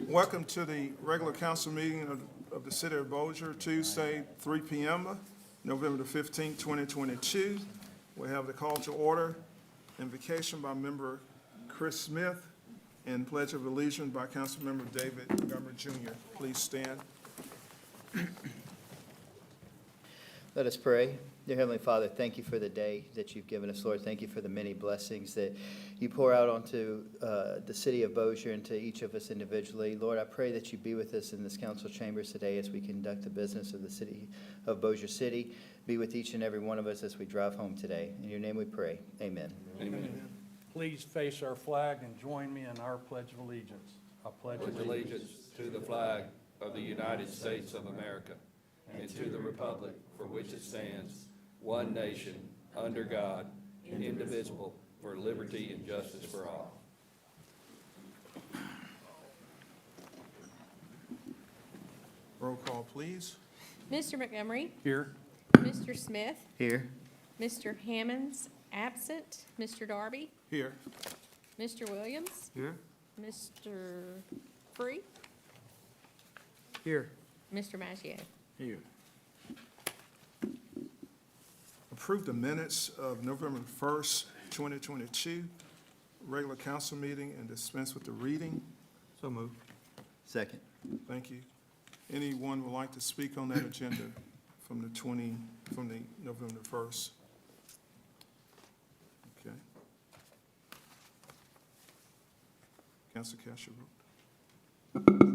Welcome to the regular council meeting of the City of Bossier, Tuesday, 3 p.m., November the 15th, 2022. We have the call to order, invocation by member Chris Smith, and pledge of allegiance by Councilmember David Montgomery Jr. Please stand. Let us pray. Dear Heavenly Father, thank you for the day that you've given us, Lord. Thank you for the many blessings that you pour out onto the city of Bossier and to each of us individually. Lord, I pray that you be with us in this council chambers today as we conduct the business of the city of Bossier City. Be with each and every one of us as we drive home today. In your name we pray. Amen. Amen. Please face our flag and join me in our Pledge of Allegiance. I pledge allegiance to the flag of the United States of America and to the republic for which it stands, one nation, under God, indivisible, for liberty and justice for all. Roll call, please. Mr. Montgomery, Here. Mr. Smith, Here. Mr. Hammonds, absent, Mr. Darby, Here. Mr. Williams, Here. Mr. Free, Here. Mr. Bossier. Here. Approve the minutes of November 1st, 2022, regular council meeting, and dispense with the reading. So moved. Second. Thank you. Anyone would like to speak on that agenda from the November 1st? Okay. Council, cast your vote.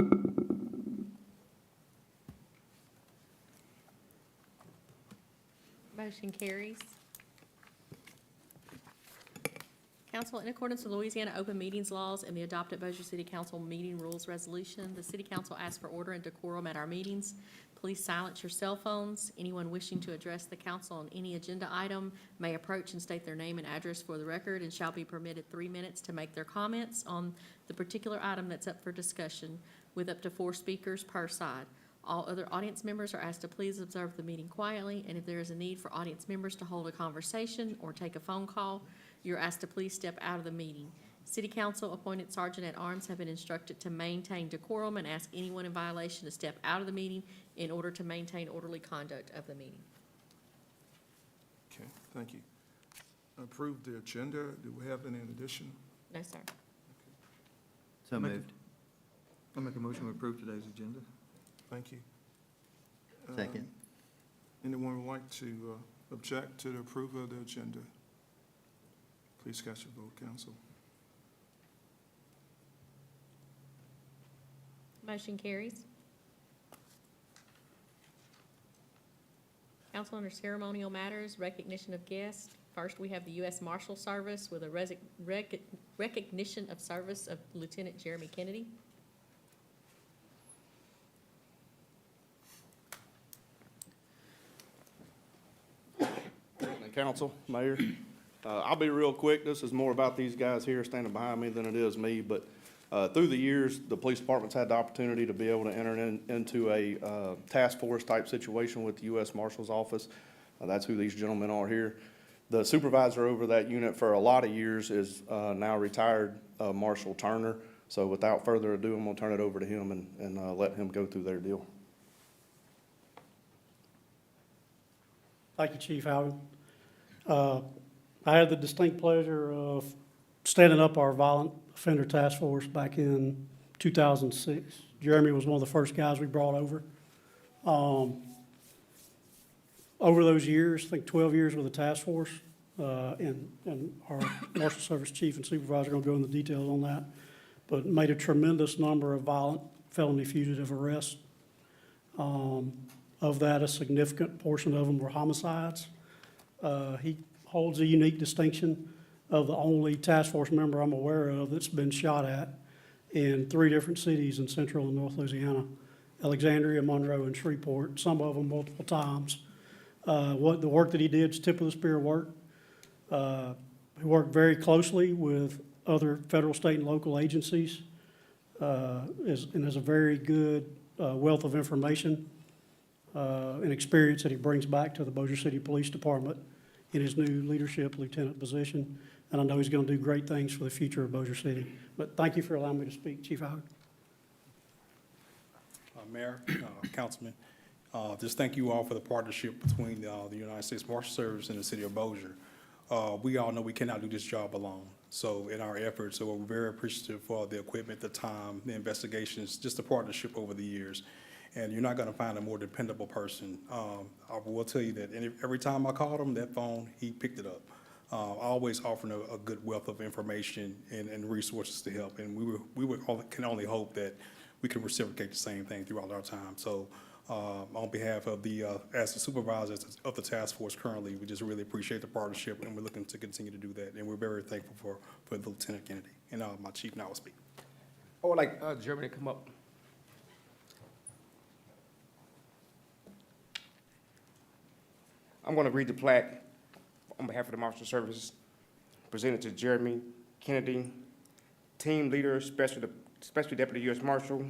Motion carries. Council, in accordance with Louisiana open meetings laws and the adopted Bossier City Council meeting rules resolution, the City Council asks for order and decorum at our meetings. Please silence your cell phones. Anyone wishing to address the council on any agenda item may approach and state their name and address for the record and shall be permitted 3 minutes to make their comments on the particular item that's up for discussion, with up to 4 speakers per side. All other audience members are asked to please observe the meeting quietly, and if there is a need for audience members to hold a conversation or take a phone call, you're asked to please step out of the meeting. City Council appointed Sergeant-at-Arms have been instructed to maintain decorum and ask anyone in violation to step out of the meeting in order to maintain orderly conduct of the meeting. Okay, thank you. Approve the agenda. Do we have any in addition? No, sir. So moved. I'll make a motion to approve today's agenda. Thank you. Second. Anyone would like to object to the approval of the agenda? Please cast your vote, council. Motion carries. Council, under ceremonial matters, recognition of guests. First, we have the U.S. Marshal Service with a recognition of service of Lieutenant Jeremy Kennedy. Council, Mayor, I'll be real quick. This is more about these guys here standing behind me than it is me, but through the years, the police department's had the opportunity to be able to enter into a task force type situation with the U.S. Marshal's Office. That's who these gentlemen are here. The supervisor over that unit for a lot of years is now retired Marshal Turner. So without further ado, I'm gonna turn it over to him and let him go through their deal. Thank you, Chief Howard. I had the distinct pleasure of standing up our violent offender task force back in 2006. Jeremy was one of the first guys we brought over. Over those years, I think 12 years with the task force, and our Marshal Service Chief and Supervisor are going to go into details on that, but made a tremendous number of violent felony fugitive arrests. Of that, a significant portion of them were homicides. He holds a unique distinction of the only task force member I'm aware of that's been shot at in 3 different cities in central and north Louisiana: Alexandria, Monroe, and Shreveport, some of them multiple times. The work that he did is tip of the spear work. He worked very closely with other federal, state, and local agencies, and has a very good wealth of information and experience that he brings back to the Bossier City Police Department in his new leadership lieutenant position. And I know he's going to do great things for the future of Bossier City. But thank you for allowing me to speak, Chief Howard. Mayor, Councilman, just thank you all for the partnership between the United States Marshal Service and the city of Bossier. We all know we cannot do this job alone. So in our efforts, so we're very appreciative for the equipment, the time, the investigations, just the partnership over the years. And you're not gonna find a more dependable person. I will tell you that every time I called him, that phone, he picked it up. Always offering a good wealth of information and resources to help. And can only hope that we can reciprocate the same thing throughout our time. So on behalf of as the supervisors of the task force currently, we just really appreciate the partnership, and we're looking to continue to do that. And we're very thankful for Lieutenant Kennedy. And my chief now will speak. I would like Germany to come up. I'm going to read the plaque on behalf of the Marshal Service, presented to Jeremy Kennedy, team leader, Special Deputy U.S. Marshal,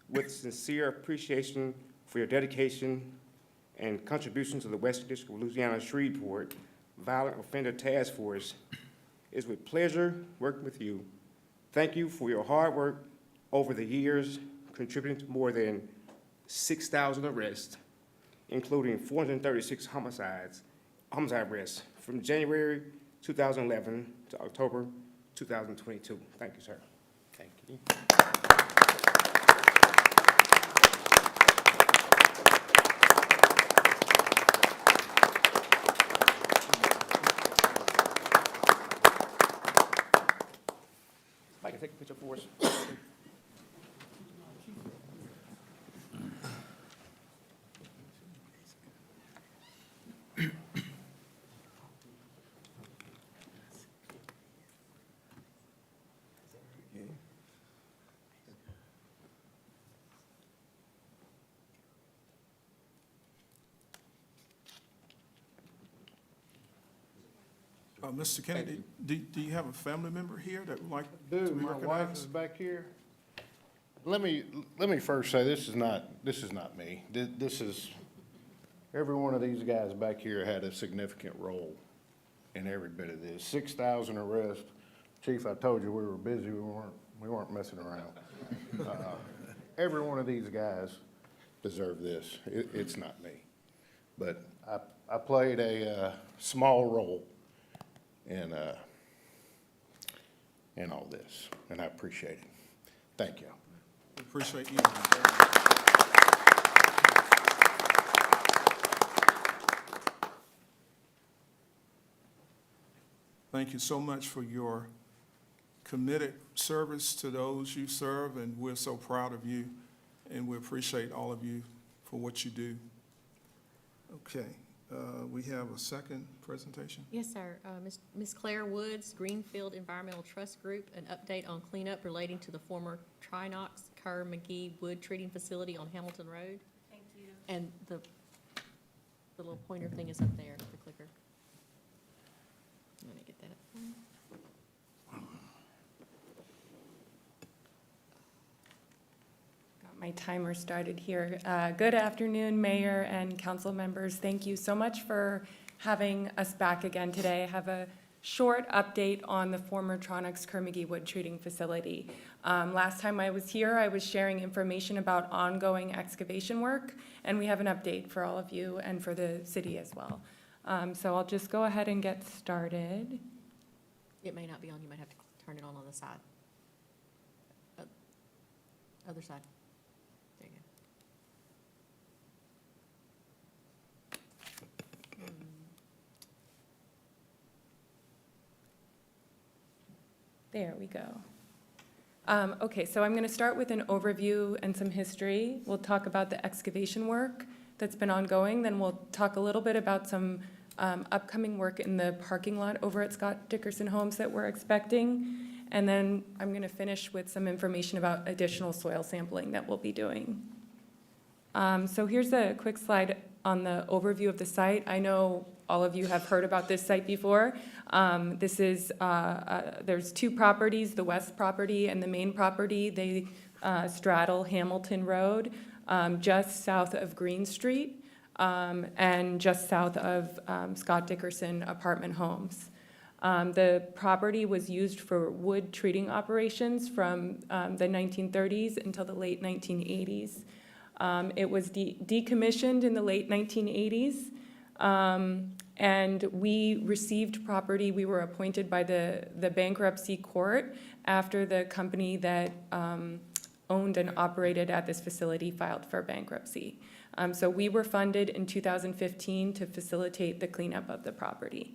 with sincere appreciation for your dedication and contribution to the Western District of Louisiana Shreveport Violent Offender Task Force. It's with pleasure working with you. Thank you for your hard work over the years, contributing to more than 6,000 arrests, including 436 homicide arrests from January 2011 to October 2022. Thank you, sir. Thank you. I can take a picture for us. Mr. Kennedy, do you have a family member here that would like to Do, my wife is recognize? back here. Let me first say, this is not me. This is, every one of these guys back here had a significant role in every bit of this. 6,000 arrests. Chief, I told you we were busy, we weren't messing around. Every one of these guys deserve this. It's not me. But I played a small role in all this, and I appreciate it. Thank you. We appreciate you. Thank you so much for your committed service to those you serve, and we're so proud of you, and we appreciate all of you for what you do. Okay, we have a second presentation. Yes, sir. Ms. Claire Woods, Greenfield Environmental Trust Group, an update on cleanup relating to the former Trinox Kerr-McGee wood treating facility on Hamilton Road. Thank you. And the little pointer thing is up there, the clicker. Let me get that up. Got my timer started here. Good afternoon, Mayor and council members. Thank you so much for having us back again today. I have a short update on the former Trinox Kerr-McGee wood treating facility. Last time I was here, I was sharing information about ongoing excavation work, and we have an update for all of you and for the city as well. So I'll just go ahead and get started. It may not be on, you might have to turn it on the side. Other side. There you go. There we go. Okay, so I'm going to start with an overview and some history. We'll talk about the excavation work that's been ongoing. Then we'll talk a little bit about some upcoming work in the parking lot over at Scott Dickerson Homes that we're expecting. And then I'm going to finish with some information about additional soil sampling that we'll be doing. So here's a quick slide on the overview of the site. I know all of you have heard about this site before. This is, there's two properties, the west property and the main property. They straddle Hamilton Road, just south of Green Street, and just south of Scott Dickerson Apartment Homes. The property was used for wood treating operations from the 1930s until the late 1980s. It was decommissioned in the late 1980s, and we received property. We were appointed by the bankruptcy court after the company that owned and operated at this facility filed for bankruptcy. So we were funded in 2015 to facilitate the cleanup of the property.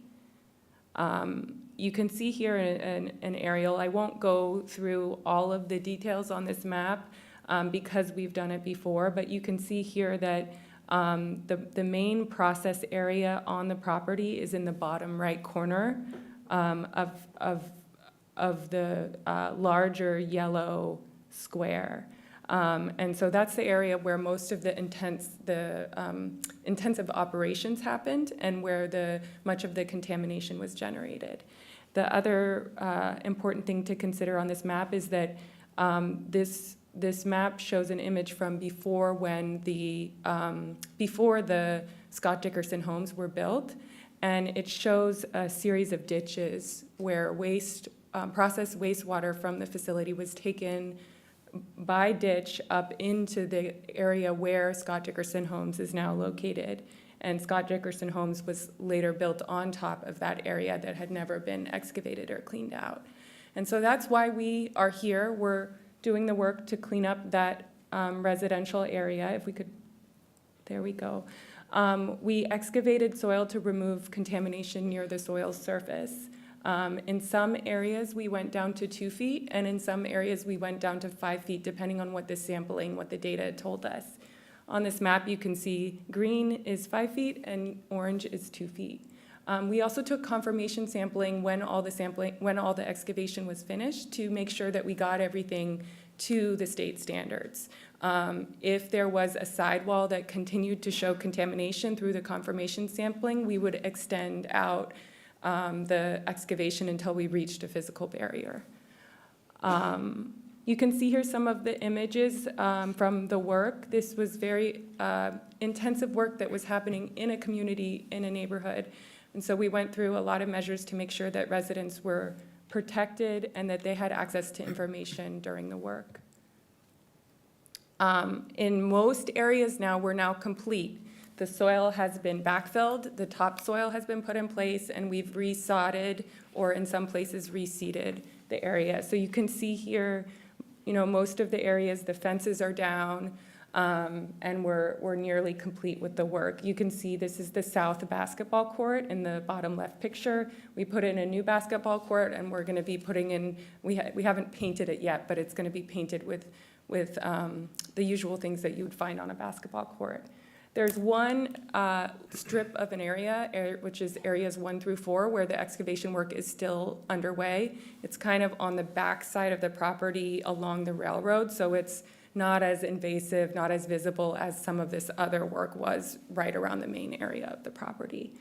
You can see here an aerial. I won't go through all of the details on this map because we've done it before, but you can see here that the main process area on the property is in the bottom right corner of the larger yellow square. And so that's the area where most of the intensive operations happened and where much of the contamination was generated. The other important thing to consider on this map is that this map shows an image from before the Scott Dickerson homes were built, and it shows a series of ditches where processed wastewater from the facility was taken by ditch up into the area where Scott Dickerson Homes is now located. And Scott Dickerson Homes was later built on top of that area that had never been excavated or cleaned out. And so that's why we are here. We're doing the work to clean up that residential area. If we could, there we go. We excavated soil to remove contamination near the soil surface. In some areas, we went down to 2 feet, and in some areas, we went down to 5 feet, depending on what the sampling, what the data told us. On this map, you can see green is 5 feet and orange is 2 feet. We also took confirmation sampling when all the excavation was finished to make sure that we got everything to the state standards. If there was a sidewall that continued to show contamination through the confirmation sampling, we would extend out the excavation until we reached a physical barrier. You can see here some of the images from the work. This was very intensive work that was happening in a community, in a neighborhood. And so we went through a lot of measures to make sure that residents were protected and that they had access to information during the work. In most areas now, we're now complete. The soil has been backfilled, the topsoil has been put in place, and we've resodded, or in some places reseeded the area. So you can see here, most of the areas, the fences are down, and we're nearly complete with the work. You can see this is the south basketball court in the bottom left picture. We put in a new basketball court, and we're gonna be putting in, we haven't painted it yet, but it's gonna be painted with the usual things that you would find on a basketball court. There's one strip of an area, which is areas 1 through 4, where the excavation work is still underway. It's kind of on the back side of the property along the railroad, so it's not as invasive, not as visible as some of this other work was right around the main area of the property.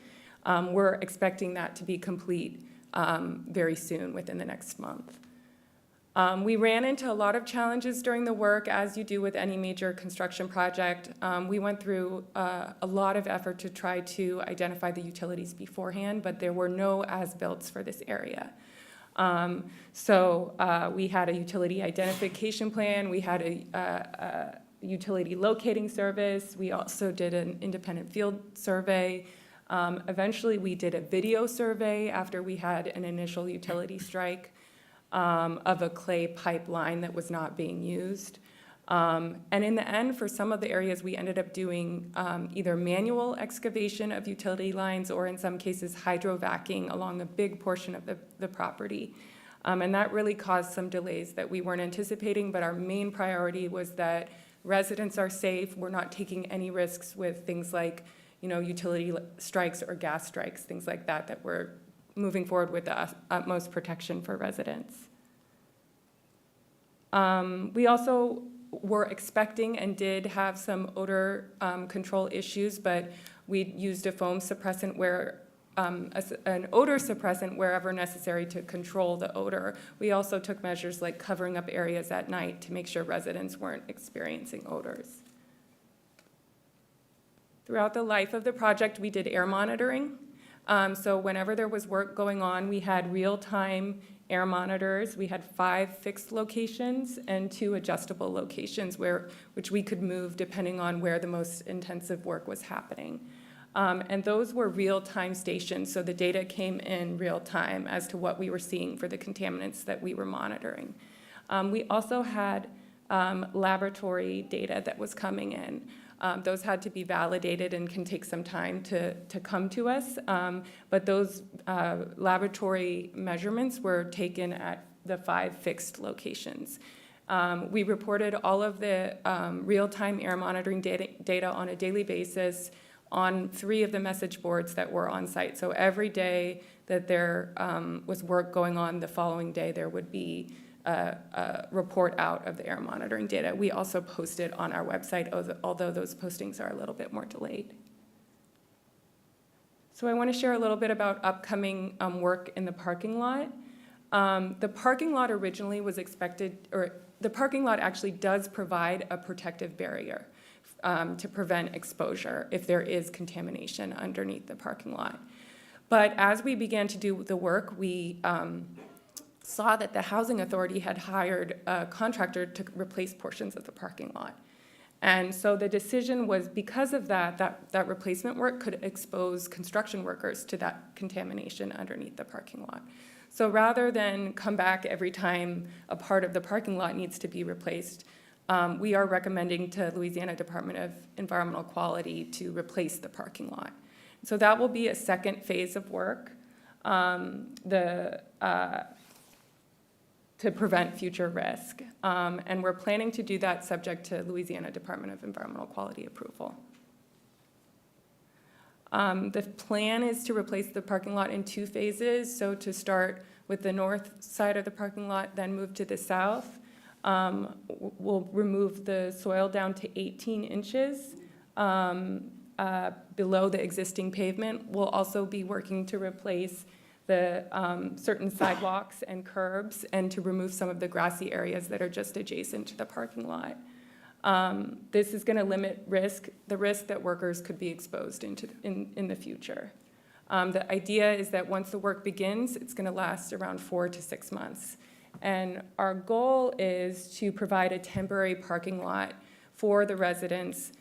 We're expecting that to be complete very soon, within the next month. We ran into a lot of challenges during the work, as you do with any major construction project. We went through a lot of effort to try to identify the utilities beforehand, but there were no as-builts for this area. So we had a utility identification plan, we had a utility locating service, we also did an independent field survey. Eventually, we did a video survey after we had an initial utility strike of a clay pipeline that was not being used. And in the end, for some of the areas, we ended up doing either manual excavation of utility lines or in some cases hydrovacking along a big portion of the property. And that really caused some delays that we weren't anticipating, but our main priority was that residents are safe. We're not taking any risks with things like, utility strikes or gas strikes, things like that, that we're moving forward with the utmost protection for residents. We also were expecting and did have some odor control issues, but we used a foam suppressant an odor suppressant wherever necessary to control the odor. We also took measures like covering up areas at night to make sure residents weren't experiencing odors. Throughout the life of the project, we did air monitoring. So whenever there was work going on, we had real-time air monitors. We had 5 fixed locations and 2 adjustable locations which we could move depending on where the most intensive work was happening. And those were real-time stations, so the data came in real time as to what we were seeing for the contaminants that we were monitoring. We also had laboratory data that was coming in. Those had to be validated and can take some time to come to us. But those laboratory measurements were taken at the 5 fixed locations. We reported all of the real-time air monitoring data on a daily basis on 3 of the message boards that were on site. So every day that there was work going on, the following day there would be a report out of the air monitoring data. We also posted on our website, although those postings are a little bit more delayed. So I want to share a little bit about upcoming work in the parking lot. The parking lot originally was expected, or the parking lot actually does provide a protective barrier to prevent exposure if there is contamination underneath the parking lot. But as we began to do the work, we saw that the housing authority had hired a contractor to replace portions of the parking lot. And so the decision was, because of that replacement work could expose construction workers to that contamination underneath the parking lot. So rather than come back every time a part of the parking lot needs to be replaced, we are recommending to Louisiana Department of Environmental Quality to replace the parking lot. So that will be a second phase of work to prevent future risk. And we're planning to do that subject to Louisiana Department of Environmental Quality approval. The plan is to replace the parking lot in 2 phases. So to start with the north side of the parking lot, then move to the south. We'll remove the soil down to 18 inches below the existing pavement. We'll also be working to replace the certain sidewalks and curbs and to remove some of the grassy areas that are just adjacent to the parking lot. This is going to limit the risk that workers could be exposed in the future. The idea is that once the work begins, it's going to last around 4 to 6 months. And our goal is to provide a temporary parking lot for the residents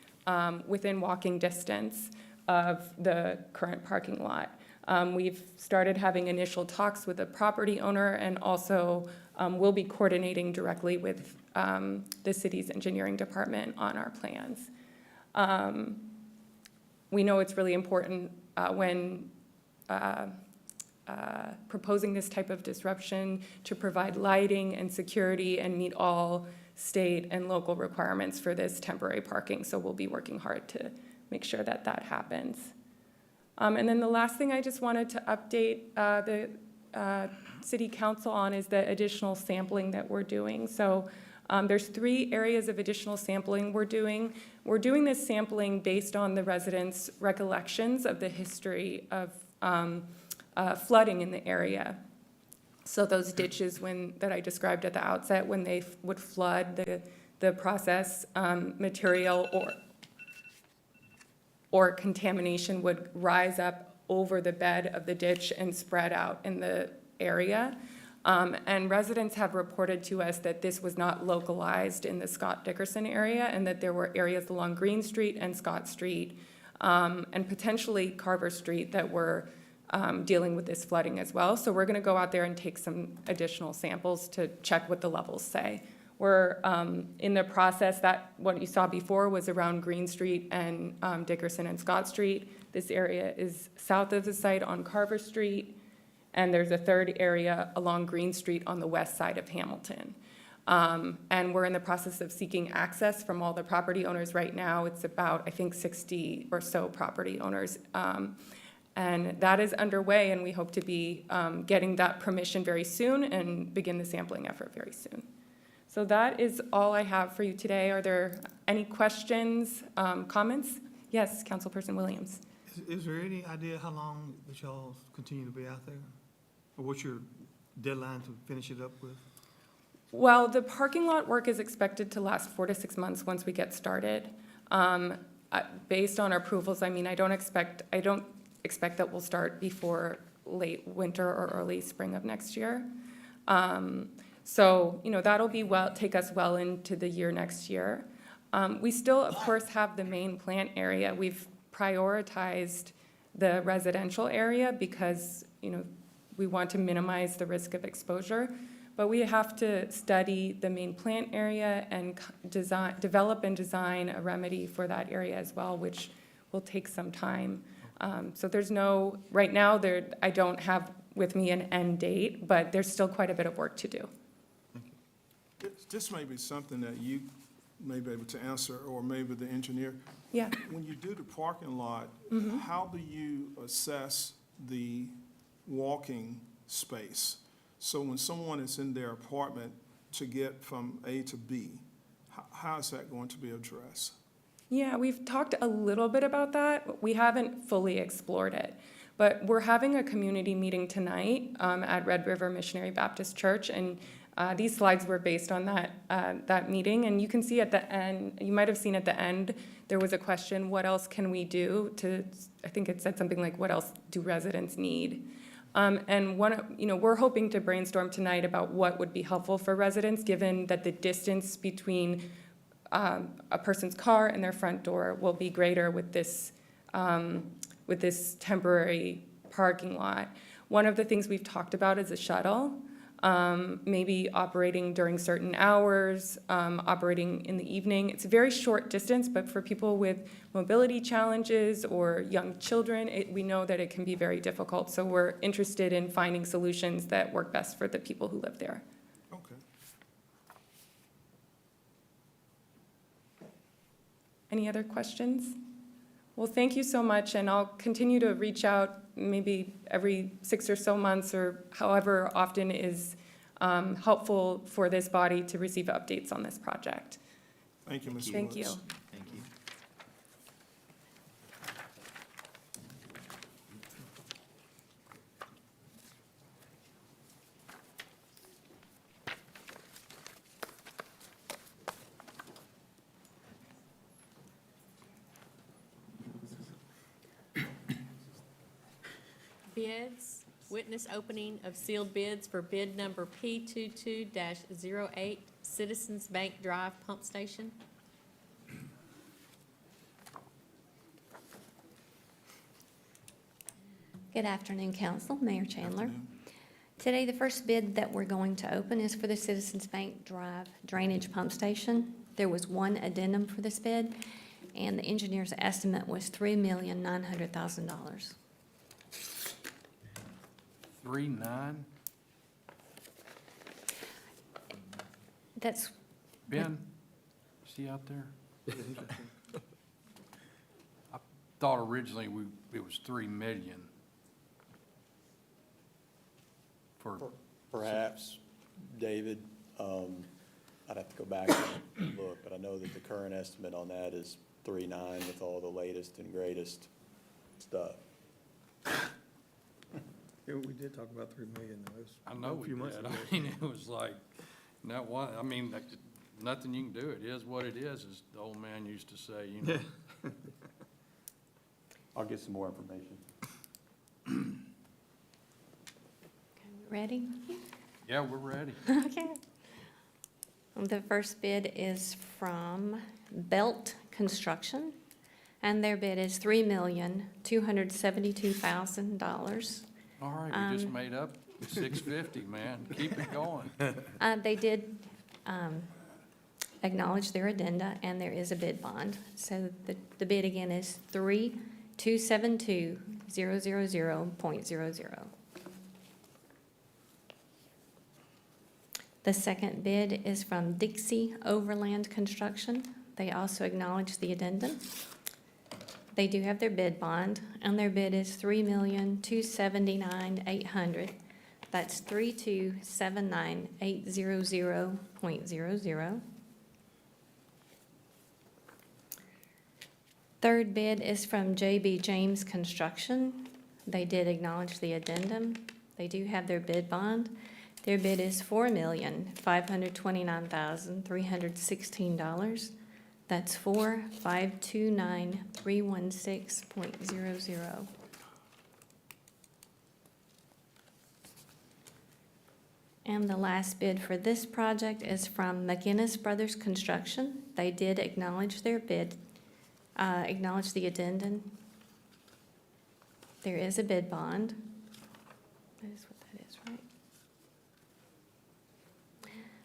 within walking distance of the current parking lot. We've started having initial talks with the property owner, and also we'll be coordinating directly with the city's engineering department on our plans. We know it's really important when proposing this type of disruption to provide lighting and security and meet all state and local requirements for this temporary parking. So we'll be working hard to make sure that that happens. And then the last thing I just wanted to update the City Council on is the additional sampling that we're doing. So there's 3 areas of additional sampling we're doing. We're doing this sampling based on the residents' recollections of the history of flooding in the area. So those ditches that I described at the outset, when they would flood, the process material or contamination would rise up over the bed of the ditch and spread out in the area. And residents have reported to us that this was not localized in the Scott Dickerson area, and that there were areas along Green Street and Scott Street, and potentially Carver Street that were dealing with this flooding as well. So we're gonna go out there and take some additional samples to check what the levels say. We're in the process that what you saw before was around Green Street and Dickerson and Scott Street. This area is south of the site on Carver Street, and there's a third area along Green Street on the west side of Hamilton. And we're in the process of seeking access from all the property owners right now. It's about, I think, 60 or so property owners. And that is underway, and we hope to be getting that permission very soon and begin the sampling effort very soon. So that is all I have for you today. Are there any questions, comments? Yes, Councilperson Williams. Is there any idea how long that y'all continue to be out there? Or what's your deadline to finish it up with? Well, the parking lot work is expected to last 4 to 6 months once we get started. Based on our approvals, I mean, I don't expect that will start before late winter or early spring of next year. So, that'll be take us well into the year next year. We still, of course, have the main plant area. We've prioritized the residential area because, we want to minimize the risk of exposure. But we have to study the main plant area and develop and design a remedy for that area as well, which will take some time. So right now, I don't have with me an end date, but there's still quite a bit of work to do. This may be something that you may be able to answer, or maybe the engineer. Yeah. When you do the parking lot, how do you assess the walking space? So when someone is in their apartment to get from A to B, how is that going to be addressed? Yeah, we've talked a little bit about that. We haven't fully explored it. But we're having a community meeting tonight at Red River Missionary Baptist Church, and these slides were based on that meeting. And you can see at the end, you might have seen at the end, there was a question, what else can we do I think it said something like, what else do residents need? And we're hoping to brainstorm tonight about what would be helpful for residents, given that the distance between a person's car and their front door will be greater with this temporary parking lot. One of the things we've talked about is a shuttle, maybe operating during certain hours, operating in the evening. It's a very short distance, but for people with mobility challenges or young children, we know that it can be very difficult. So we're interested in finding solutions that work best for the people who live there. Okay. Any other questions? Well, thank you so much, and I'll continue to reach out maybe every 6 or so months or however often is helpful for this body to receive updates on this project. Thank you, Ms. Woods. Thank you. Thank you. Bids, witness opening of sealed bids for bid number P22-08, Citizens Bank Drive Pump Station. Good afternoon, Council, Mayor Chandler. Afternoon. Today, the first bid that we're going to open is for the Citizens Bank Drive Drainage Pump Station. There was one addendum for this bid, and the engineer's estimate was $3,900,000. 3.9? That's, Ben, is he out there? I thought originally it was 3 million. For, Perhaps, David, I'd have to go back and look, but I know that the current estimate on that is 3.9 with all the latest and greatest stuff. Yeah, we did talk about 3 million, though. I know we did. I mean, it was like, that one, I mean, nothing you can do. It is what it is, as the old man used to say, you know. I'll get some more information. ready? Yeah, we're ready. Okay. The first bid is from Belt Construction, and their bid is $3,272,000. All right, we just made up 650, man. Keep it going. They did acknowledge their addenda, and there is a bid bond. So the bid again is 3,272,000.00. The second bid is from Dixie Overland Construction. They also acknowledge the addendum. They do have their bid bond, and their bid is $3,279,800. That's 3,279,800.00. Third bid is from J.B. James Construction. They did acknowledge the addendum. They do have their bid bond. Their bid is $4,529,316. That's 4,529,316.00. And the last bid for this project is from McInnes Brothers Construction. They did acknowledge their bid, acknowledge the addendum. There is a bid bond. That is what that is, right?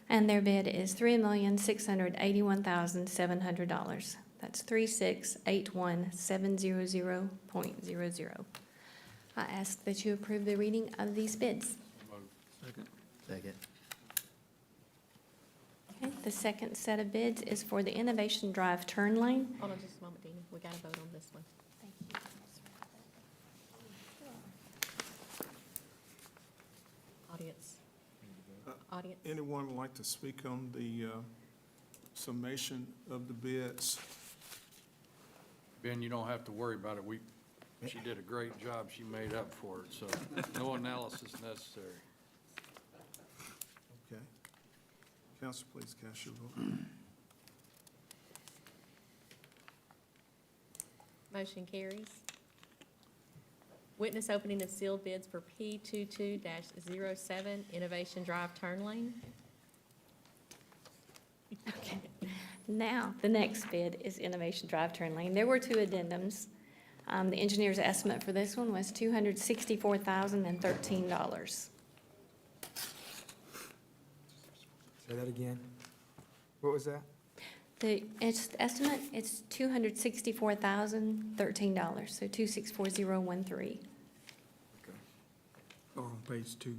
And their bid is $3,681,700. That's 3681700.00. I ask that you approve the reading of these bids. Second. Okay, the second set of bids is for the Innovation Drive turn lane. Hold on just a moment, Dina. We got to vote on this one. Thank you. Audience. Anyone would like to speak on the summation of the bids? Ben, you don't have to worry about it. She did a great job. She made up for it, so no analysis necessary. Okay. Council, please cast your vote. Motion carries. Witness opening of sealed bids for P22-07 Innovation Drive Turn Lane. Okay. Now, the next bid is Innovation Drive turn lane. There were two addendums. The engineer's estimate for this one was $264,013. Say that again. What was that? The estimate, it's $264,013, so 264013. Oh, on page 2.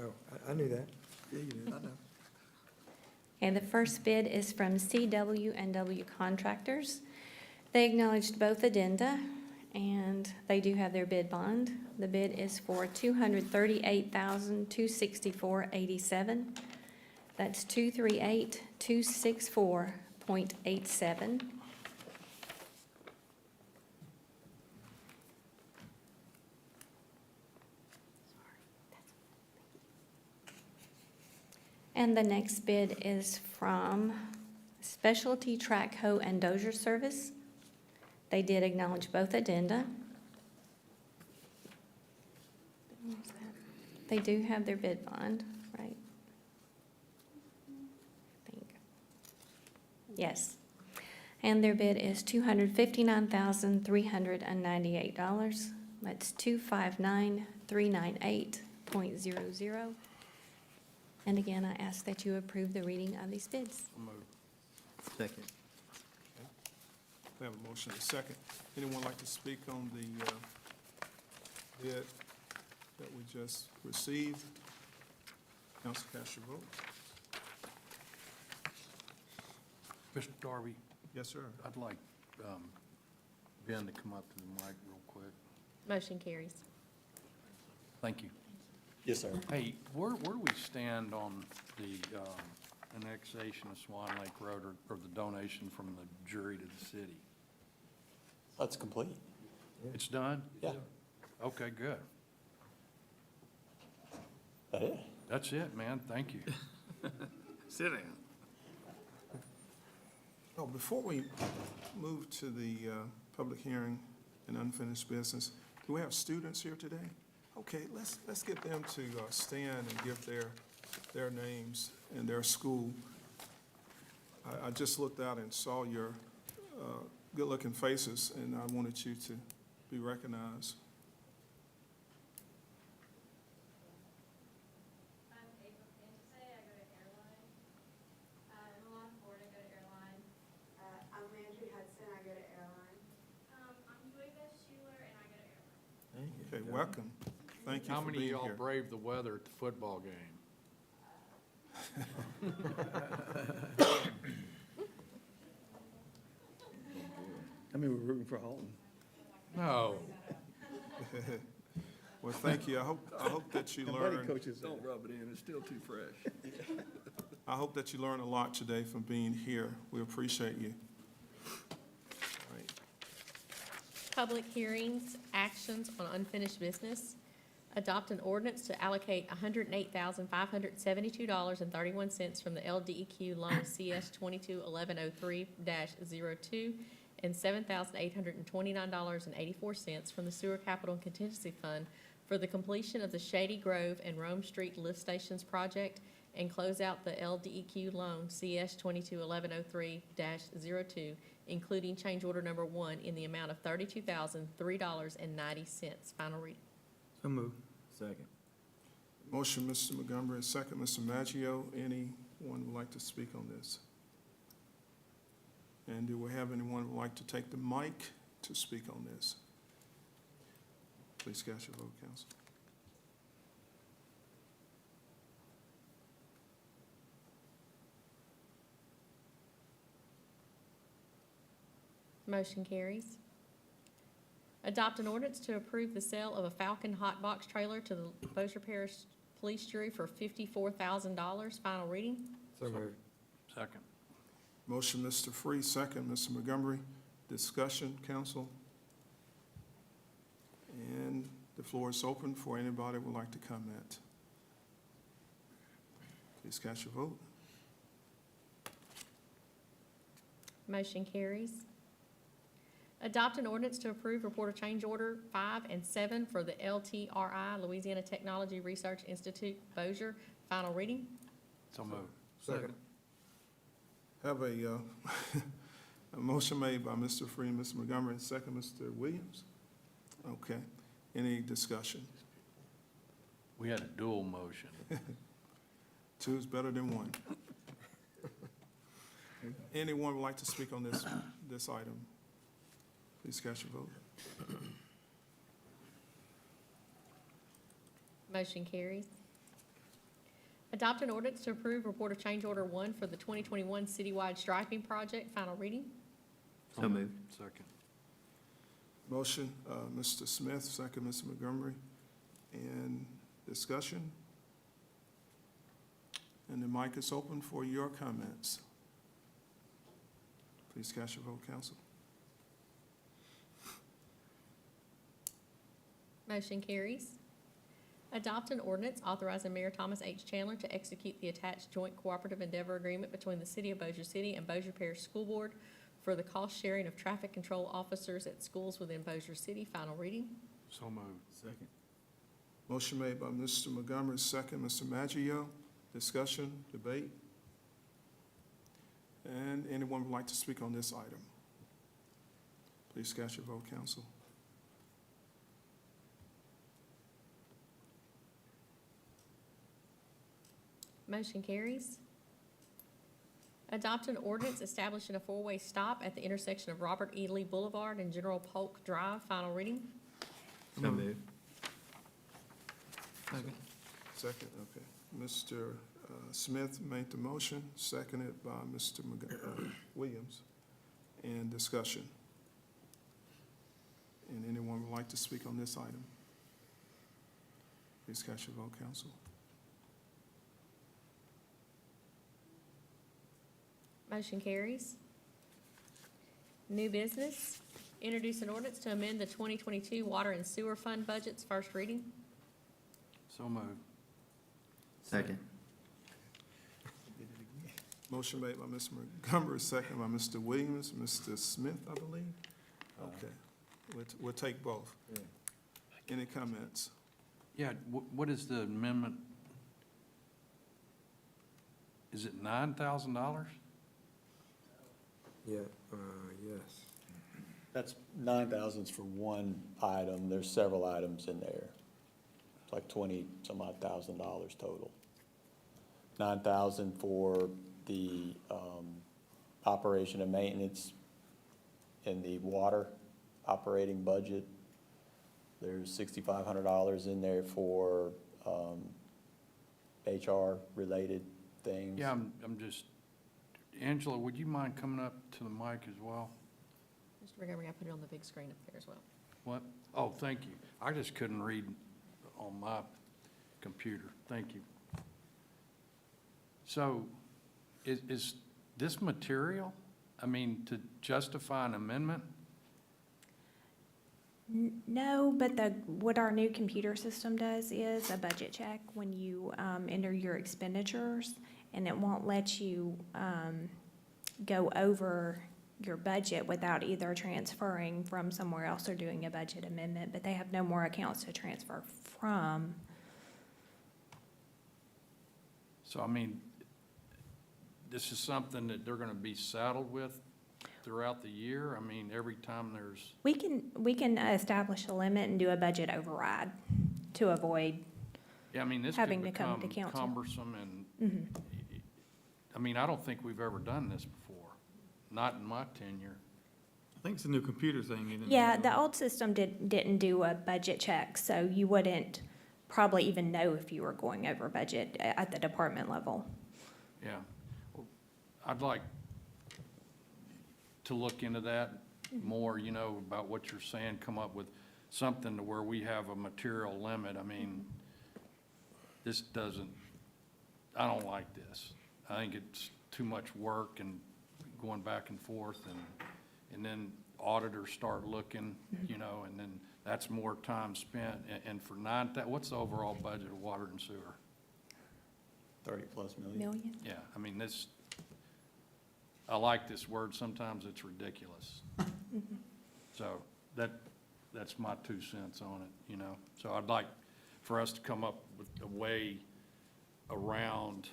Oh, I knew that. Yeah, you did. I know. And the first bid is from CW&W Contractors. They acknowledged both addenda, and they do have their bid bond. The bid is for $238,264.87. That's 238,264.87. And the next bid is from Specialty Track Hoe and Dozer Service. They did acknowledge both addenda. They do have their bid bond, right? I think. Yes. And their bid is $259,398. That's 259,398.00. And again, I ask that you approve the reading of these bids. Second. We have a motion and a second. Anyone like to speak on the bid that we just received? Council, cast your vote. Mr. Darby, Yes, sir. I'd like Ben to come up to the mic real quick. Motion carries. Thank you. Yes, sir. Hey, where do we stand on the annexation of Swan Lake Road or the donation from the jury to the city? That's complete. It's done? Yeah. Okay, good. That it? That's it, man. Thank you. Sit down. Oh, before we move to the public hearing and unfinished business, do we have students here today? Okay, let's get them to stand and give their names and their school. I just looked out and saw your good-looking faces, and I wanted you to be recognized. I'm April Fantasy. I go to Airline. I'm Alon Ford. I go to Airline. I'm Landry Hudson. I go to Airline. I'm Joyva Schuler, and I go to Airline. Okay, welcome. Thank you How for many being of y'all here. braved the weather at the football game? I mean, we're rooting for Holton. No. Well, thank you. I hope that you learn. Don't rub it in, it's still too fresh. I hope that you learn a lot today from being here. We appreciate you. All right. Public hearings, actions on unfinished business. Adopt an ordinance to allocate $108,572.31 from the LDEQ loan CS 221103-02 and $7,829.84 from the Sewer Capital and Contingency Fund for the completion of the Shady Grove and Rome Street lift stations project and close out the LDEQ loan CS 221103-02, including change order number 1 in the amount of $32,003.90. Final reading. So moved. Second. Motion, Mr. Montgomery, second, Mr. Maggio. Anyone would like to speak on this? And do we have anyone who would like to take the mic to speak on this? Please cast your vote, council. Motion carries. Adopt an ordinance to approve the sale of a Falcon hot box trailer to the Bossier Parish Police Jury for $54,000. Final reading. So moved. Second. Motion, Mr. Free, second, Mr. Montgomery. Discussion, council. And the floor is open for anybody who would like to comment. Please cast your vote. Motion carries. Adopt an ordinance to approve report of change order 5 and 7 for the LTRI, Louisiana Technology Research Institute, Bossier. Final reading. So moved. Second. Have a motion made by Mr. Free and Mr. Montgomery, and second, Mr. Williams. Okay. Any discussion? We had a dual motion. Two is better than one. Anyone would like to speak on this item? Please cast your vote. Motion carries. Adopt an ordinance to approve report of change order 1 for the 2021 citywide striping project. Final reading. So moved. Second. Motion, Mr. Smith, second, Mr. Montgomery. And discussion? And the mic is open for your comments. Please cast your vote, council. Motion carries. Adopt an ordinance authorizing Mayor Thomas H. Chandler to execute the attached joint cooperative endeavor agreement between the City of Bossier City and Bossier Parish School Board for the cost sharing of traffic control officers at schools within Bossier City. Final reading. So moved. Second. Motion made by Mr. Montgomery, second, Mr. Maggio. Discussion, debate? And anyone would like to speak on this item? Please cast your vote, council. Motion carries. Adopt an ordinance establishing a four-way stop at the intersection of Robert E. Lee Boulevard and General Polk Drive. Final reading. So moved. Second. Second, okay. Mr. Smith made the motion, seconded by Mr. Williams. And discussion. And anyone would like to speak on this item? Please cast your vote, council. Motion carries. New business. Introduce an ordinance to amend the 2022 Water and Sewer Fund budgets. First reading. So moved. Second. Motion made by Mr. Montgomery, second by Mr. Williams. Mr. Smith, I believe? Okay. We'll take both. Yeah. Any comments? Yeah, what is the amendment? Is it $9,000? Yeah, yes. That's 9,000's for one item. There's several items in there. It's like 20-some odd $1,000 total. 9,000 for the operation and maintenance in the water operating budget. There's $6,500 in there for HR-related things. Yeah, I'm just, Angela, would you mind coming up to the mic as well? Mr. Montgomery, I put it on the big screen up there as well. What? Oh, thank you. I just couldn't read on my computer. Thank you. So, is this material, I mean, to justify an amendment? No, but what our new computer system does is a budget check when you enter your expenditures, and it won't let you go over your budget without either transferring from somewhere else or doing a budget amendment, but they have no more accounts to transfer from. So, I mean, this is something that they're gonna be saddled with throughout the year? I mean, every time there's, We can establish a limit and do a budget override to avoid, yeah, I mean, this could having to come become to council. cumbersome and, I mean, I don't think we've ever done this before, not in my tenure. I think it's a new computer thing, isn't it? Yeah, the old system didn't do a budget check, so you wouldn't probably even know if you were going over budget at the department level. Yeah. Well, I'd like to look into that more, you know, about what you're saying, come up with something to where we have a material limit. I mean, this doesn't, I don't like this. I think it's too much work and going back and forth, and then auditors start looking, you know, and then that's more time spent. And for what's the overall budget of water and sewer? 30+ million. Million? Yeah, I mean, this, I like this word, sometimes it's ridiculous. So that's my 2 cents on it, you know? So I'd like for us to come up with a way around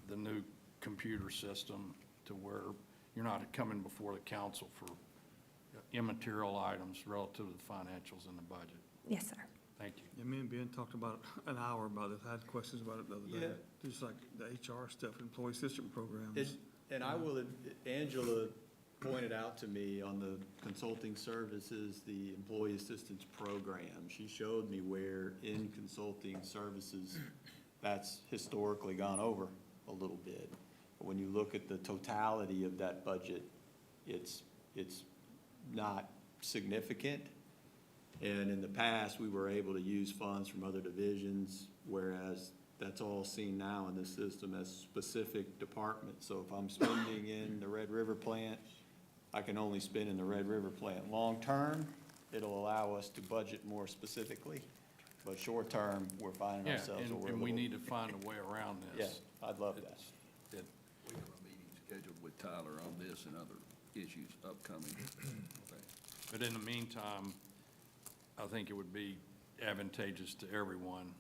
the new computer system to where you're not coming before the council for immaterial items relative to the financials in the budget. Yes, sir. Thank you. Yeah, me and Ben talked about an hour about it. I had questions about it the other day. Just like the HR stuff, employee assistance programs. And I will, Angela pointed out to me on the consulting services, the employee assistance program. She showed me where in consulting services, that's historically gone over a little bit. But when you look at the totality of that budget, it's not significant. And in the past, we were able to use funds from other divisions, whereas that's all seen now in this system as specific departments. So if I'm spending in the Red River plant, I can only spend in the Red River plant. Long-term, it'll allow us to budget more specifically, but short-term, we're finding Yeah, ourselves. and we need to find a way around this. Yeah, I'd love that. We have a meeting scheduled with Tyler on this and other issues upcoming. But in the meantime, I think it would be advantageous to everyone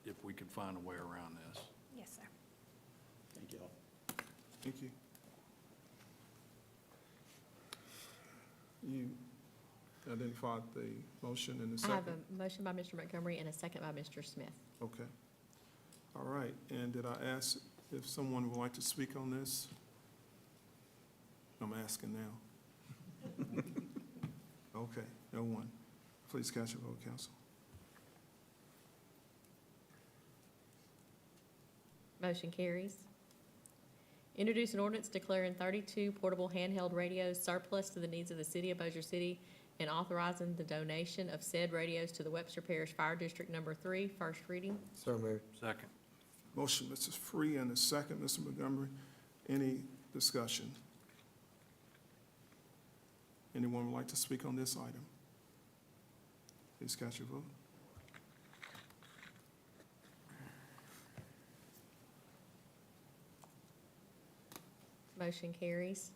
if we could find a way around this. Yes, sir. Thank you all. Thank you. You identified the motion in the I have second? a motion by Mr. Montgomery and a second by Mr. Smith. Okay. All right, and did I ask if someone would like to speak on this? I'm asking now. Okay, no one. Please cast your vote, council. Motion carries. Introduce an ordinance declaring 32 portable handheld radios surplus to the needs of the city of Bossier City and authorizing the donation of said radios to the Webster Parish Fire District Number 3, first reading. So moved. Second. Motion, Mrs. Free, and a second, Mr. Montgomery. Any discussion? Anyone would like to speak on this item? Please cast your vote. Motion carries.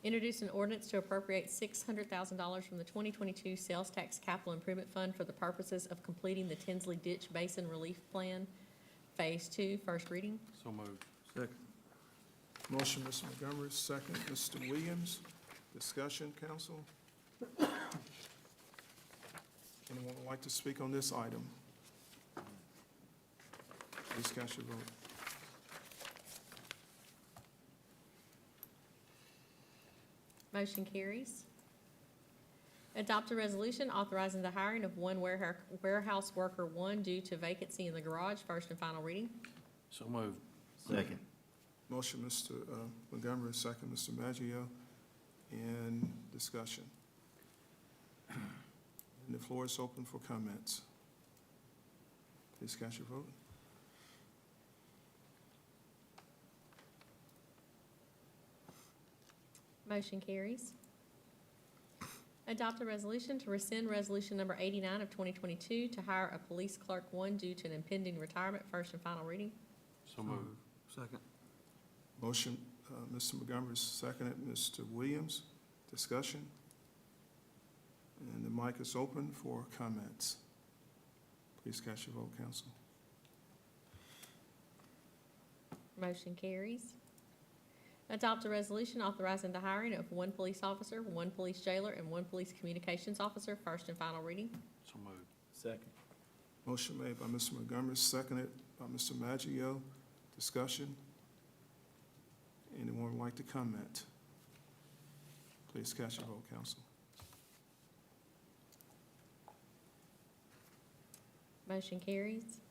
Introduce an ordinance to appropriate $600,000 from the 2022 Sales Tax Capital Improvement Fund for the purposes of completing the Tinsley Ditch Basin Relief Plan, Phase 2, first reading. So moved. Second. Motion, Mr. Montgomery, second, Mr. Williams. Discussion, council? Anyone would like to speak on this item? Please cast your vote. Motion carries. Adopt a resolution authorizing the hiring of one warehouse worker one due to vacancy in the garage, first and final reading. So moved. Second. Motion, Mr. Montgomery, second, Mr. Maggio, and discussion. And the floor is open for comments. Please cast your vote. Motion carries. Adopt a resolution to rescind resolution number 89 of 2022 to hire a police clerk one due to an impending retirement, first and final reading. So moved. Second. Motion, Mr. Montgomery seconded, Mr. Williams. Discussion? And the mic is open for comments. Please cast your vote, council. Motion carries. Adopt a resolution authorizing the hiring of 1 police officer, 1 police jailer, and 1 police communications officer, first and final reading. So moved. Second. Motion made by Mr. Montgomery, seconded by Mr. Maggio. Discussion? Anyone would like to comment? Please cast your vote, council. Motion carries.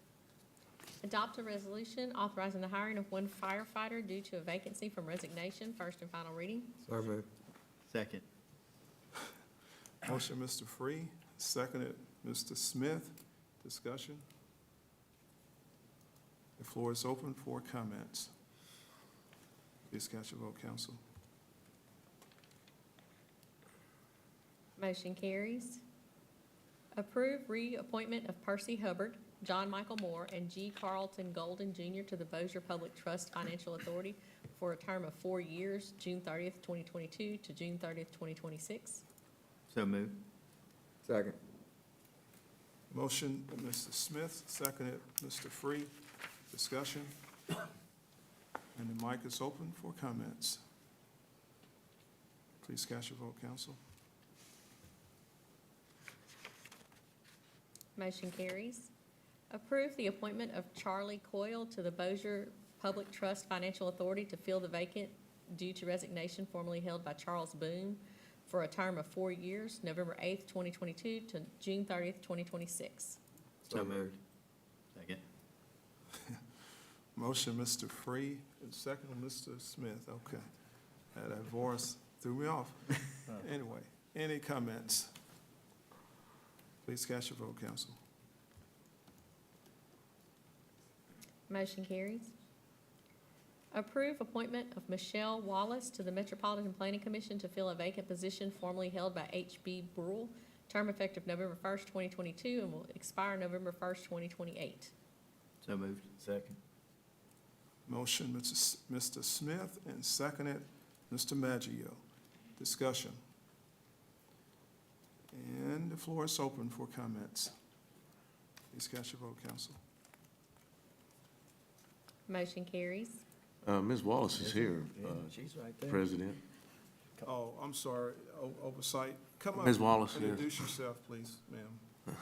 Adopt a resolution authorizing the hiring of 1 firefighter due to a vacancy from resignation, first and final reading. So moved. Second. Motion, Mr. Free, seconded, Mr. Smith. Discussion? The floor is open for comments. Please cast your vote, council. Motion carries. Approve reappointment of Percy Hubbard, John Michael Moore, and G. Carlton Golden Jr. to the Bossier Public Trust Financial Authority for a term of 4 years, June 30th, 2022 to June 30th, 2026. So moved. Second. Motion, Mr. Smith, seconded, Mr. Free. Discussion? And the mic is open for comments. Please cast your vote, council. Motion carries. Approve the appointment of Charlie Coyle to the Bossier Public Trust Financial Authority to fill the vacant due to resignation formerly held by Charles Boone for a term of 4 years, November 8th, 2022 to June 30th, 2026. So moved. Second. Motion, Mr. Free, and second, Mr. Smith. Okay. That voice threw me off. Anyway, any comments? Please cast your vote, council. Motion carries. Approve appointment of Michelle Wallace to the Metropolitan Planning Commission to fill a vacant position formerly held by H.B. Brule, term effective November 1st, 2022, and will expire November 1st, 2028. So moved. Second. Motion, Mr. Smith, and seconded, Mr. Maggio. Discussion? And the floor is open for comments. Please cast your vote, council. Motion carries. Ms. Wallace is here, She's right there. President. Oh, I'm sorry, oversight. Come up. Ms. Wallace, and yes. introduce yourself, please, ma'am.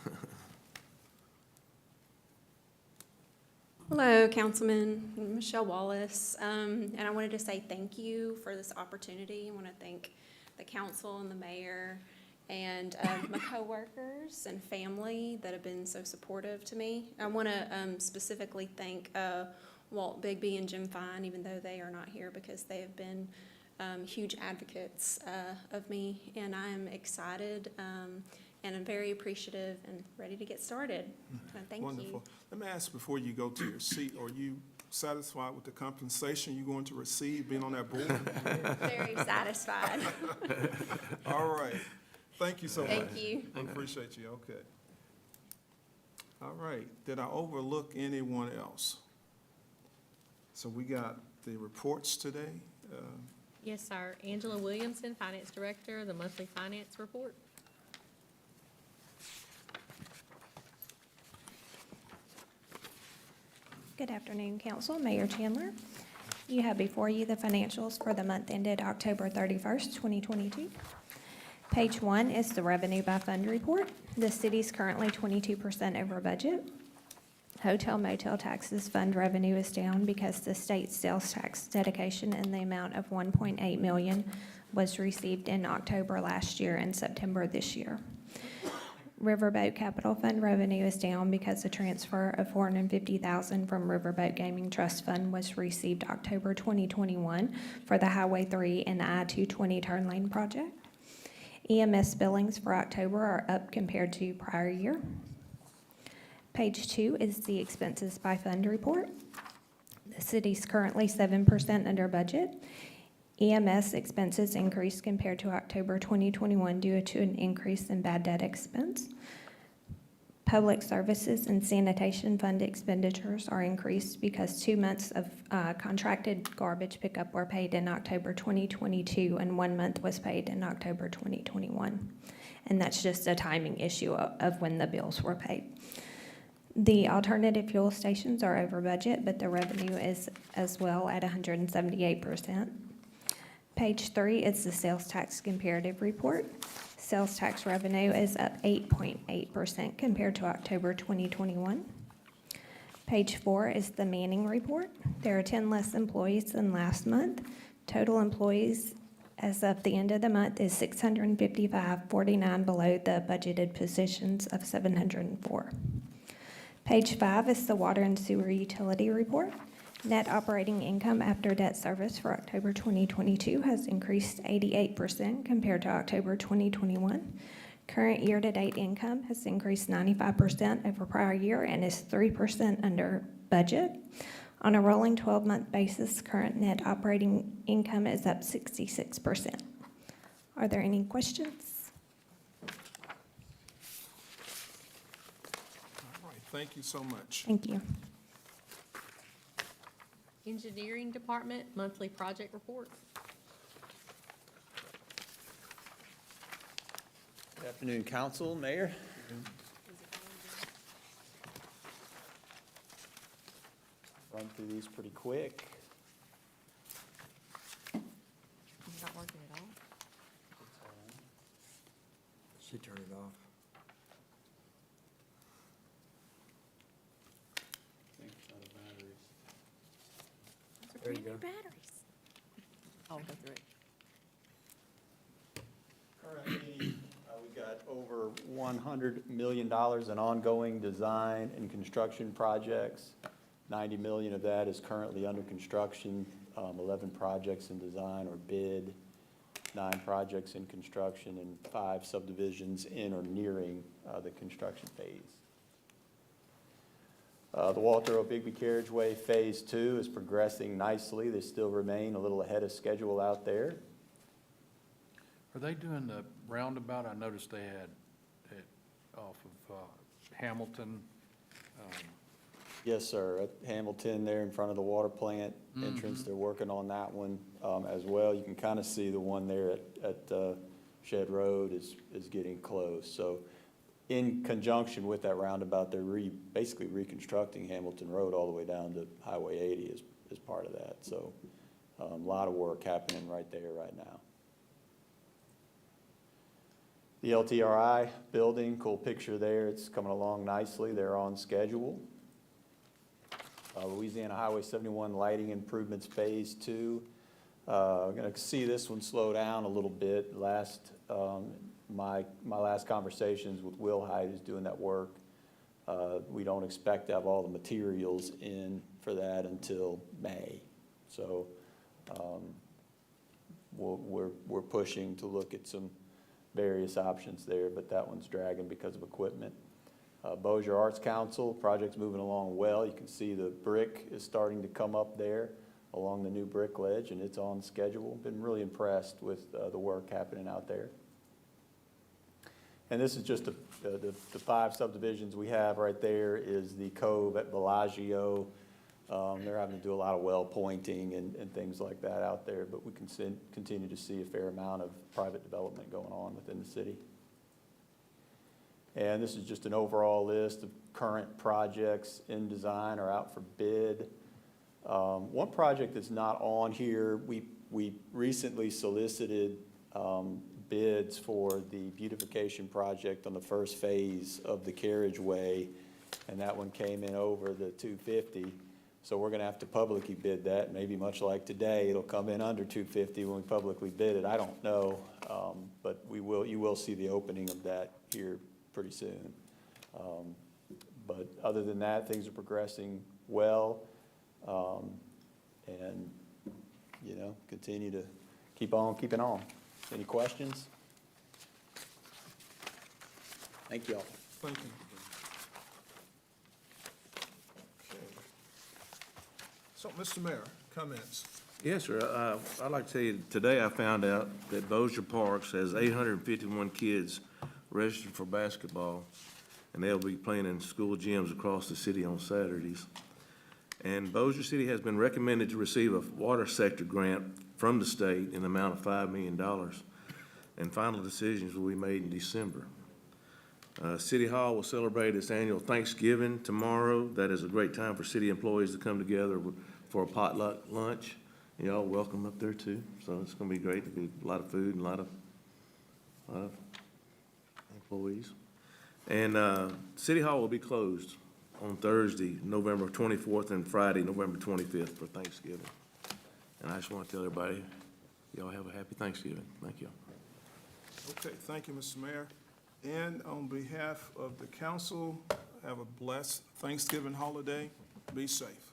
Hello, Councilman Michelle Wallace, and I wanted to say thank you for this opportunity. I want to thank the council and the mayor and my coworkers and family that have been so supportive to me. I want to specifically thank Walt Bigby and Jim Fine, even though they are not here, because they have been huge advocates of me, and I am excited and I'm very appreciative and ready to get started. Thank you. Wonderful. Let me ask before you go to your seat, are you satisfied with the compensation you're going to receive being on that board? Very satisfied. All right. Thank you so much. Thank you. I appreciate you. Okay. All right. Did I overlook anyone else? So we got the reports today. Yes, sir. Angela Williamson, Finance Director, the monthly finance report. Good afternoon, Council. Mayor Chandler. You have before you the financials for the month ended October 31st, 2022. Page 1 is the revenue by fund report. The city's currently 22% over budget. Hotel motel taxes fund revenue is down because the state sales tax dedication in the amount of $1.8 million was received in October last year and September this year. Riverboat Capital Fund revenue is down because the transfer of $450,000 from Riverboat Gaming Trust Fund was received October 2021 for the Highway 3 and I-220 turn lane project. EMS billings for October are up compared to prior year. Page 2 is the expenses by fund report. The city's currently 7% under budget. EMS expenses increased compared to October 2021 due to an increase in bad debt expense. Public services and sanitation fund expenditures are increased because 2 months of contracted garbage pickup were paid in October 2022, and 1 month was paid in October 2021. And that's just a timing issue of when the bills were paid. The alternative fuel stations are over budget, but the revenue is as well at 178%. Page 3 is the sales tax comparative report. Sales tax revenue is up 8.8% compared to October 2021. Page 4 is the Manning report. There are 10 less employees than last month. Total employees as of the end of the month is 655, 49 below the budgeted positions of 704. Page 5 is the water and sewer utility report. Net operating income after debt service for October 2022 has increased 88% compared to October 2021. Current year-to-date income has increased 95% over prior year and is 3% under budget. On a rolling 12-month basis, current net operating income is up 66%. Are there any questions? All right, thank you so much. Thank you. Engineering Department Monthly Project Report. Good afternoon, council, mayor. Run through these pretty quick. It's not working at all. She turned it off. There you go. Batteries. Oh, that's right. Currently, we've got over $100 million in ongoing design and construction projects. 90 million of that is currently under construction, 11 projects in design or bid, 9 projects in construction, and 5 subdivisions in or nearing the construction phase. The Walter O. Bigby Carriageway Phase 2 is progressing nicely. They still remain a little ahead of schedule out there. Are they doing the roundabout? I noticed they had it off of Hamilton. Yes, sir. At Hamilton there in front of the water plant entrance, they're working on that one as well. You can kind of see the one there at Shed Road is getting close. So in conjunction with that roundabout, they're basically reconstructing Hamilton Road all the way down to Highway 80 as part of that. So a lot of work happening right there right now. The LTRI building, cool picture there. It's coming along nicely. They're on schedule. Louisiana Highway 71 lighting improvements Phase 2. I'm going to see this one slow down a little bit. My last conversations with Will Hyde, who's doing that work, we don't expect to have all the materials in for that until May. So we're pushing to look at some various options there, but that one's dragging because of equipment. Bossier Arts Council, project's moving along well. You can see the brick is starting to come up there along the new brick ledge, and it's on schedule. Been really impressed with the work happening out there. And this is just the 5 subdivisions we have right there is the Cove at Bellagio. They're having to do a lot of well pointing and things like that out there, but we can continue to see a fair amount of private development going on within the city. And this is just an overall list of current projects in design or out for bid. One project that's not on here, we recently solicited bids for the beautification project on the first phase of the carriageway, and that one came in over the 250. So we're gonna have to publicly bid that. Maybe much like today, it'll come in under 250 when we publicly bid it. I don't know, but you will see the opening of that here pretty soon. But other than that, things are progressing well, and continue to keep on keeping on. Any questions? Thank you all. Thank you. Okay. So, Mr. Mayor, comments? Yes, sir. I'd like to tell you, today I found out that Bossier Parks has 851 kids registered for basketball, and they'll be playing in school gyms across the city on Saturdays. And Bossier City has been recommended to receive a water sector grant from the state in the amount of $5 million, and final decisions will be made in December. City Hall will celebrate its annual Thanksgiving tomorrow. That is a great time for city employees to come together for a potluck lunch. Y'all welcome up there too, so it's gonna be great. There'll be a lot of food and a lot of employees. And City Hall will be closed on Thursday, November 24th, and Friday, November 25th for Thanksgiving. And I just want to tell everybody, y'all have a happy Thanksgiving. Thank you. Okay, thank you, Mr. Mayor. And on behalf of the council, have a blessed Thanksgiving holiday. Be safe.